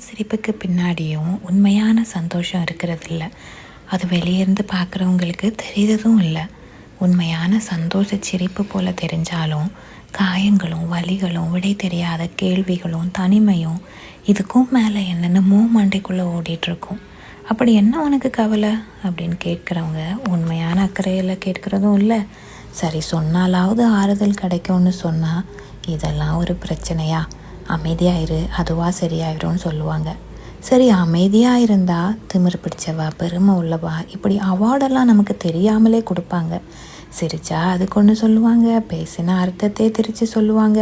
சிரிப்புக்கு பின்னாடியும் உண்மையான சந்தோஷம் இருக்கிறதில்ல. அது வெளியேருந்து பார்க்குறவங்களுக்கு தெரியுறதும் இல்லை. உண்மையான சந்தோஷ சிரிப்பு போல் தெரிஞ்சாலும் காயங்களும் வலிகளும் விடை தெரியாத கேள்விகளும் தனிமையும் இதுக்கும் மேலே என்னென்னமோ மண்டைக்குள்ளே ஓடிட்டுருக்கும். அப்படி என்ன உனக்கு கவலை அப்படின்னு கேட்குறவங்க உண்மையான அக்கறையில் கேட்குறதும் இல்லை. சரி சொன்னாலாவது ஆறுதல் கிடைக்கும்னு சொன்னால் இதெல்லாம் ஒரு பிரச்சனையா, அமைதியாயிரு அதுவாக சரியாயிரும்னு சொல்லுவாங்க. சரி அமைதியாக இருந்தால் திமிர் பிடிச்சவா பெருமை உள்ளவா இப்படி அவார்டெல்லாம் நமக்கு தெரியாமலே கொடுப்பாங்க. சிரிச்சா அதுக்கு ஒன்று சொல்லுவாங்க, பேசின அர்த்தத்தை திரித்து சொல்லுவாங்க.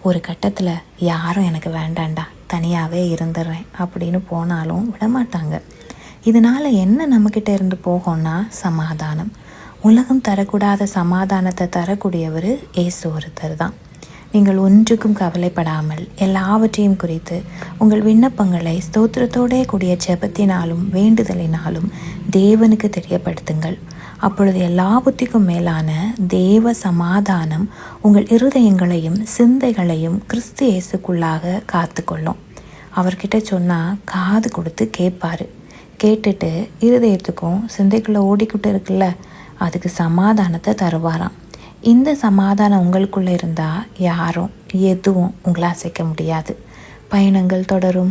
ஒரு கட்டத்தில் யாரும் எனக்கு வேண்டாண்டா தனியாகவே இருந்துடுறேன் அப்படின்னு போனாலும் விடமாட்டாங்க. இதனால் என்ன நம்மக்கிட்ட இருந்து போகும்னா சமாதானம். உலகம் தரக்கூடாத சமாதானத்தை தரக்கூடியவர் இயேசு ஒருத்தர் தான். நீங்கள் ஒன்றுக்கும் கவலைப்படாமல் எல்லாவற்றையும் குறித்து உங்கள் விண்ணப்பங்களை ஸ்தோத்திரத்தோடே கூடிய ஜெபத்தினாலும் வேண்டுதலினாலும் தேவனுக்கு தெரியப்படுத்துங்கள். அப்பொழுது எல்லா புத்திக்கும் மேலான தேவ சமாதானம் உங்கள் இருதயங்களையும் சிந்தைகளையும் கிறிஸ்து இயேசுக்குள்ளாக காத்து கொள்ளும். அவர்கிட்ட சொன்னால் காது கொடுத்து கேட்பார். கேட்டுட்டு இருதயத்துக்கும் சிந்தைக்குள்ளே ஓடிக்கிட்டு இருக்குல்ல, அதுக்கு சமாதானத்தை தருவாராம். இந்த சமாதானம் உங்களுக்குள்ளே இருந்தால் யாரும் எதுவும் உங்களை அசைக்க முடியாது. பயணங்கள் தொடரும்.